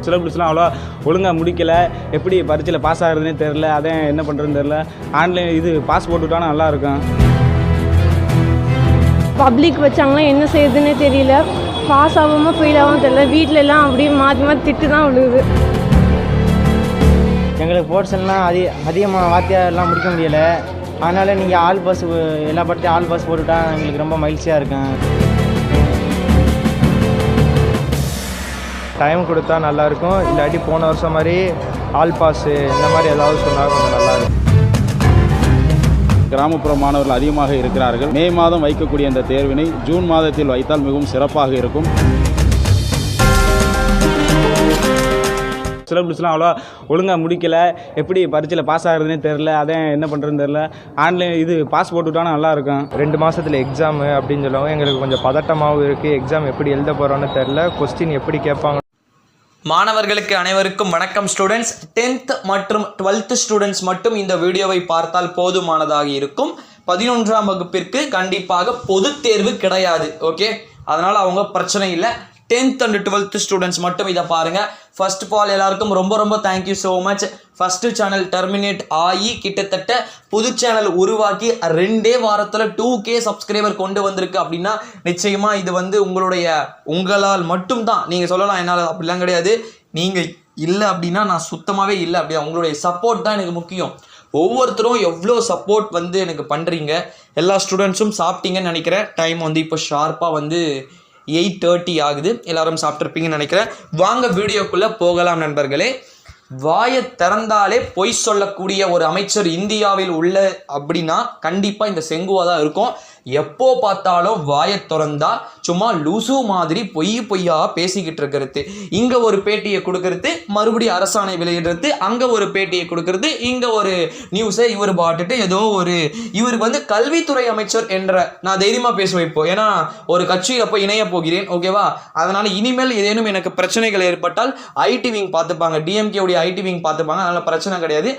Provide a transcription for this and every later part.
சிலபஸ்லாம் அவ்வளோ ஒழுங்காக முடிக்கலை, எப்படி பரீட்சையில் பாஸ் ஆகிறதுனே தெரில, அதான் என்ன பண்ணுறதுன்னு தெரில. ஆன்லைன் இது பாஸ் போட்டுவிட்டாலும் நல்லாயிருக்கும். பப்ளிக் வச்சாங்கன்னா என்ன செய்யுதுன்னே தெரியல, பாஸ் ஆகாமல் ஃபெயில் ஆகாமல் தெரியல, வீட்டில எல்லாம் அப்படியே மாற்றி மாற்றி திட்டு தான் விழுகுது. எங்களுக்கு போர்ஷன்லாம் அதிகமாக வாத்தியாரெல்லாம் முடிக்க முடியலை. அதனால் நீங்கள் ஆல் பாஸ் எல்லா படத்தையும் ஆல் பாஸ் போட்டுவிட்டா எங்களுக்கு ரொம்ப மகிழ்ச்சியாக இருக்கும். டைம் கொடுத்தா நல்லாயிருக்கும், இல்லாட்டி போன வருஷம் மாதிரி ஆல் பாஸு இந்த மாதிரி ஏதாவது சொன்னால் கொஞ்சம் நல்லாயிருக்கும். கிராமப்புற மாணவர்கள் அதிகமாக இருக்கிறார்கள். மே மாதம் வைக்கக்கூடிய இந்த தேர்வினை ஜூன் மாதத்தில் வைத்தால் மிகவும் சிறப்பாக இருக்கும். சிலபஸ்லாம் அவ்வளோ ஒழுங்காக முடிக்கலை, எப்படி பரீட்சையில் பாஸ் ஆகிறதுனே தெரில, அதான் என்ன பண்ணுறதுன்னு தெரில. ஆன்லைன் இது பாஸ் போட்டுவிட்டாலும் நல்லாயிருக்கும். 2 மாதத்தில் எக்ஸாமு அப்படின்னு சொல்லுவாங்க. எங்களுக்கு கொஞ்சம் பதட்டமாகவும் இருக்குது. எக்ஸாம் எப்படி எழுத போகிறோன்னு தெரில, கொஸ்டின் எப்படி கேட்பாங்க. மாணவர்களுக்கு அனைவருக்கும் வணக்கம் ஸ்டூடெண்ட்ஸ். 10th மற்றும் 12th ஸ்டூடெண்ட்ஸ் மட்டும் இந்த வீடியோவை பார்த்தால் போதுமானதாக இருக்கும். 11ஆம் வகுப்பிற்கு கண்டிப்பாக பொது தேர்வு கிடையாது. ஓகே, அதனால் அவங்க பிரச்சனை இல்லை. 10th and 12th ஸ்டூடெண்ட்ஸ் மட்டும் இதை பாருங்கள். ஃபர்ஸ்ட் ஆஃப் ஆல் எல்லாருக்கும் ரொம்ப thank you so much. First channel terminate ஆகி கிட்டத்தட்ட புது சேனல் உருவாக்கி 2 வாரத்தில் 2K சப்ஸ்கிரைபர் கொண்டு வந்திருக்கு அப்படின்னா நிச்சயமாக இது வந்து உங்களால் மட்டும்தான். நீங்கள் சொல்லலாம் என்னால் அப்படிலாம் கிடையாது. நீங்கள் இல்லை அப்படின்னா நான் சுத்தமாகவே இல்லை. அப்படியா, உங்களுடைய சப்போர்ட் தான் எனக்கு முக்கியம். ஒவ்வொருத்தரும் எவ்வளோ சப்போர்ட் வந்து எனக்கு பண்ணுறீங்க. எல்லா ஸ்டூடெண்ட்ஸும் சாப்பிட்டீங்கன்னு நினைக்கிறேன். டைம் வந்து இப்போ ஷார்ப்பாக வந்து 8:30 ஆகுது. எல்லாரும் சாப்பிட்ருப்பீங்கன்னு நினைக்கிறேன். வாங்க வீடியோக்குள்ளே போகலாம் நண்பர்களே. வாயை திறந்தாலே பொய் சொல்லக்கூடிய ஒரு அமைச்சர் இந்தியாவில் உள்ள அப்படின்னா கண்டிப்பாக இந்த செங்குவா தான் இருக்கும். எப்போ பார்த்தாலும் வாயை திறந்தா சும்மா லூசு மாதிரி பொய்யா பேசிக்கிட்டு இருக்கிறது. இங்கே ஒரு பேட்டியை கொடுக்கறது, மறுபடியும் அரசாணை வெளியிடுறது, அங்கே ஒரு பேட்டியை கொடுக்கறது, இங்கே ஒரு நியூஸை இவர் பாட்டுட்டு ஏதோ ஒரு இவருக்கு வந்து கல்வித்துறை அமைச்சர் என்ற நான் தைரியமாக பேசுவேன் இப்போ. ஏன்னா ஒரு கட்சியில் போய் இணைய போகிறேன். ஓகேவா, அதனால் இனிமேல் ஏதேனும் எனக்கு பிரச்சனைகள் ஏற்பட்டால் ஐடி விங் பார்த்துப்பாங்க, டிஎம்கேவுடைய ஐடி விங் பார்த்துப்பாங்க. அதனால் பிரச்சனை கிடையாது.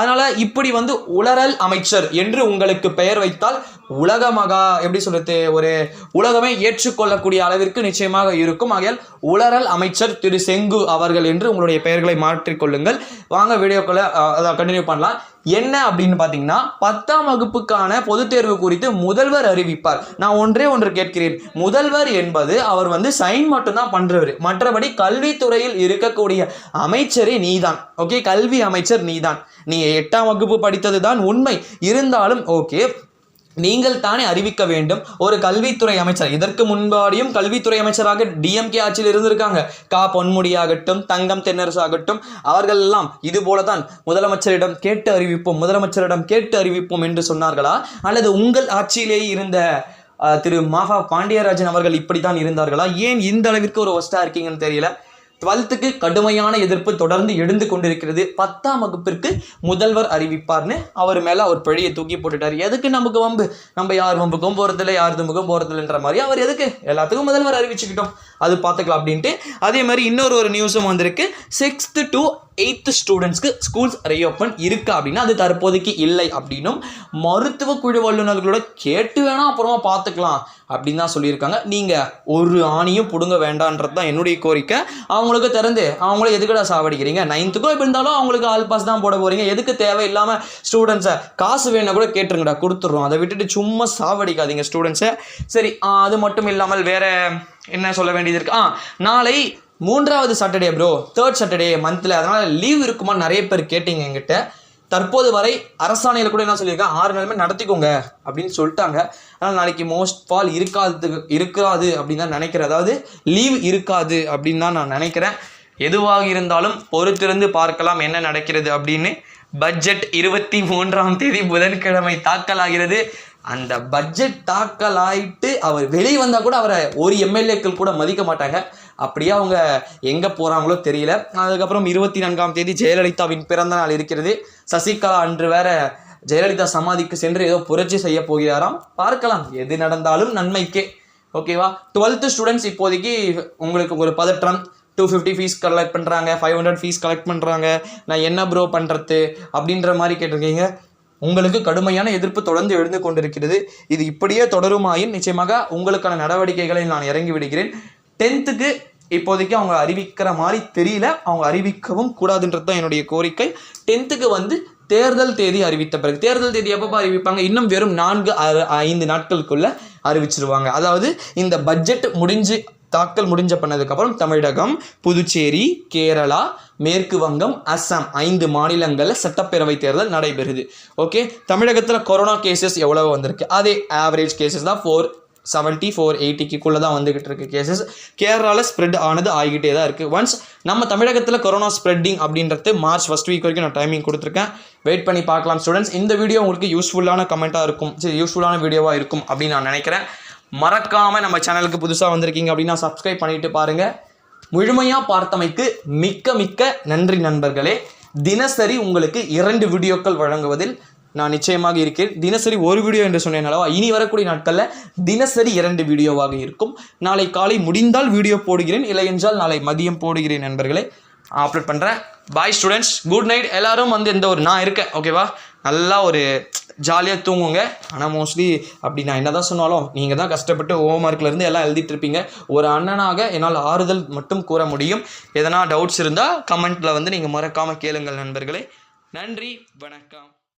அதனால் இப்படி வந்து உளறல் அமைச்சர் என்று உங்களுக்கு பெயர் வைத்தால் உலகமாக எப்படி சொல்றது, ஒரு உலகமே ஏற்றுக்கொள்ளக்கூடிய அளவிற்கு நிச்சயமாக இருக்கும். ஆகையால் உளறல் அமைச்சர் திரு செங்கு அவர்கள் என்று உங்களுடைய பெயர்களை மாற்றிக்கொள்ளுங்கள். வாங்க வீடியோக்குள்ள கண்டினியூ பண்ணலாம். என்ன அப்படின்னு பார்த்தீங்கன்னா 10ஆம் வகுப்புக்கான பொதுத் தேர்வு குறித்து முதல்வர் அறிவிப்பார். நான் ஒன்று கேட்கிறேன். முதல்வர் என்பது அவர் வந்து சைன் மட்டும்தான் பண்றவர், மற்றபடி கல்வித்துறையில் இருக்கக்கூடிய அமைச்சரே நீதான். ஓகே, கல்வி அமைச்சர் நீதான். நீ 8ஆம் வகுப்பு படித்தது தான் உண்மை. இருந்தாலும் ஓகே, நீங்கள் தானே அறிவிக்க வேண்டும். ஒரு கல்வித்துறை அமைச்சர், இதற்கு முன்பாடியும் கல்வித்துறை அமைச்சராக டிஎம்கே ஆட்சியில் இருந்திருக்காங்க. பொன்முடி ஆகட்டும், தங்கம் தென்னரசு ஆகட்டும், அவர்கள் எல்லாம் இது போலதான் முதலமைச்சரிடம் கேட்டு அறிவிப்போம் என்று சொன்னார்களா? அல்லது உங்கள் ஆட்சியிலேயே இருந்த திரு மாஃபா பாண்டியராஜன் அவர்கள் இப்படித்தான் இருந்தார்களா? ஏன் இந்த அளவிற்கு ஒரு ஒஸ்டா இருக்கீங்கன்னு தெரியல. 12th கடுமையான எதிர்ப்பு தொடர்ந்து எழுந்து கொண்டிருக்கிறது. 10ஆம் வகுப்பிற்கு முதல்வர் அறிவிப்பார்னு அவர் மேலே அவர் பழியை தூக்கி போட்டுட்டார். எதுக்கு நமக்கு வம்பு? நம்ம யார் வம்புக்கும் போகிறதில்ல, யார் தும்புக்கும் போகிறதில்லன்ற மாதிரி அவர் எதுக்கு எல்லாத்துக்கும் முதல்வர் அறிவிச்சுக்கிட்டோம், அது பார்த்துக்கலாம் அப்படின்ட்டு. அதே மாதிரி இன்னொரு நியூஸும் வந்திருக்கு. 6th to 8th ஸ்டூடெண்ட்ஸ்க்கு ஸ்கூல்ஸ் ரீஓப்பன் இருக்கா அப்படின்னா அது தற்போதைக்கு இல்லை அப்படின்னும், மருத்துவ குழு வல்லுநர்களோட கேட்டு வேணா அப்புறமா பார்த்துக்கலாம் அப்படின்னு தான் சொல்லியிருக்காங்க. நீங்கள் ஒரு ஆணியும் பிடுங்க வேண்டான்றது தான் என்னுடைய கோரிக்கை. அவங்களுக்கு திறந்து அவங்கள எதுக்கடா சாவடிக்கிறீங்க? 9th இப்போ இருந்தாலும் அவங்களுக்கு ஆல் பாஸ் தான் போட போகிறீங்க. எதுக்கு தேவையில்லாமல் ஸ்டூடெண்ட்ஸை காசு வேணா கூட கேட்டுருங்கடா, கொடுத்துட்றோம். அதை விட்டுட்டு சும்மா சாவடிக்காதீங்க ஸ்டூடெண்ட்ஸை. சரி, அது மட்டும் இல்லாமல் வேற என்ன சொல்ல வேண்டியது இருக்கு? நாளை 3வது சாட்டர்டே ப்ரோ, 3rd சாட்டர்டே மந்த்தில், அதனால் லீவ் இருக்குமா நிறைய பேர் கேட்டீங்க என்கிட்ட. தற்போது வரை அரசாணையில் கூட என்ன சொல்லியிருக்காங்க, 6 நாளுமே நடத்திக்கோங்க அப்படின்னு சொல்லிட்டாங்க. அதனால் நாளைக்கு மோஸ்ட் ஃபால் இருக்காது அப்படின்னு தான் நினைக்கிறேன். அதாவது லீவ் இருக்காது அப்படின்னு தான் நான் நினைக்கிறேன். எதுவாக இருந்தாலும் பொறுத்திருந்து பார்க்கலாம் என்ன நடக்கிறது அப்படின்னு. பட்ஜெட் 23ஆம் தேதி புதன்கிழமை தாக்கல் ஆகிறது. அந்த பட்ஜெட் தாக்கல் ஆகிட்டு அவர் வெளியே வந்தால் கூட அவரை ஒரு எம்எல்ஏக்கள் கூட மதிக்க மாட்டாங்க. அப்படியே அவங்க எங்கே போகிறாங்களோ தெரியல. அதுக்கப்புறம் 24ஆம் தேதி ஜெயலலிதாவின் பிறந்த நாள் இருக்கிறது. சசிகலா அன்று வேற ஜெயலலிதா சமாதிக்கு சென்று ஏதோ புரட்சி செய்ய போகிறாராம். பார்க்கலாம், எது நடந்தாலும் நன்மைக்கே. ஓகேவா? 12th ஸ்டூடெண்ட்ஸ் இப்போதைக்கு உங்களுக்கு ஒரு பதற்றம். 250 ஃபீஸ் கலெக்ட் பண்ணுறாங்க, 500 ஃபீஸ் கலெக்ட் பண்ணுறாங்க. நான் என்ன ப்ரோ பண்ணுறது அப்படின்ற மாதிரி கேட்டிருக்கீங்க. உங்களுக்கு கடுமையான எதிர்ப்பு தொடர்ந்து எழுந்து கொண்டிருக்கிறது. இது இப்படியே தொடருமாயின் நிச்சயமாக உங்களுக்கான நடவடிக்கைகளை நான் இறங்கி விடுகிறேன். 10th இப்போதைக்கு அவங்க அறிவிக்கிற மாதிரி தெரியல. அவங்க அறிவிக்கவும் கூடாதுன்றது தான் என்னுடைய கோரிக்கை. 10th வந்து தேர்தல் தேதி அறிவித்த பிறகு, தேர்தல் தேதி எப்போ அறிவிப்பாங்க? இன்னும் வெறும் 4-5 நாட்களுக்குள்ள அறிவிச்சிருவாங்க. அதாவது இந்த பட்ஜெட் தாக்கல் முடிஞ்ச பண்ணதுக்கப்புறம் தமிழகம், புதுச்சேரி, கேரளா, மேற்கு வங்கம், அஸ்ஸாம் 5 மாநிலங்களில் சட்டப்பேரவை தேர்தல் நடைபெறுது. ஓகே, தமிழகத்தில் கொரோனா கேசஸ் எவ்வளோ வந்திருக்கு? அதே ஆவரேஜ் கேசஸ் தான் 470 480க்குள்ளே தான் வந்துகிட்டு இருக்கு கேசஸ். கேரளாவில் ஸ்ப்ரெட் ஆகிட்டே தான் இருக்குது. ஒன்ஸ் நம்ம தமிழகத்தில் கொரோனா ஸ்ப்ரெட்டிங் அப்படின்றது மார்ச் ஃபர்ஸ்ட் வீக் வரைக்கும் நான் டைமிங் கொடுத்துருக்கேன். வெயிட் பண்ணி பார்க்கலாம் ஸ்டூடெண்ட்ஸ். இந்த வீடியோ உங்களுக்கு யூஸ்ஃபுல்லான கமெண்ட்டாக இருக்கும், யூஸ்ஃபுல்லான வீடியோவாக இருக்கும் அப்படின்னு நான் நினைக்கிறேன். மறக்காமல் நம்ம சேனலுக்கு புதுசாக வந்திருக்கீங்க அப்படின்னா சப்ஸ்கிரைப் பண்ணிட்டு பாருங்கள். முழுமையாக பார்த்தமைக்கு மிக்க நன்றி நண்பர்களே. தினசரி உங்களுக்கு 2 வீடியோக்கள் வழங்குவதில் நான் நிச்சயமாக இருக்கேன். தினசரி 1 வீடியோ என்று சொன்னேன். இனி வரக்கூடிய நாட்களில் தினசரி 2 வீடியோவாக இருக்கும். நாளை காலை முடிந்தால் வீடியோ போடுகிறேன், இல்லை என்றால் நாளை மதியம் போடுகிறேன் நண்பர்களே. அப்லோட் பண்ணுறேன். பாய் ஸ்டூடெண்ட்ஸ், குட் நைட். எல்லாரும் வந்து நான் இருக்கேன், ஓகேவா? நல்லா ஒரு ஜாலியாக தூங்குங்க. ஆனால் மோஸ்ட்லி அப்படி நான் என்ன தான் சொன்னாலும் நீங்கள் தான் கஷ்டப்பட்டு ஹோம்ஒர்க்லேருந்து எல்லாம் எழுதிட்டு இருப்பீங்க. ஒரு அண்ணனாக என்னால் ஆறுதல் மட்டும் கூற முடியும். எதனா டவுட்ஸ் இருந்தால் கமெண்ட்டில் வந்து நீங்கள் மறக்காமல் கேளுங்கள் நண்பர்களே. நன்றி, வணக்கம்.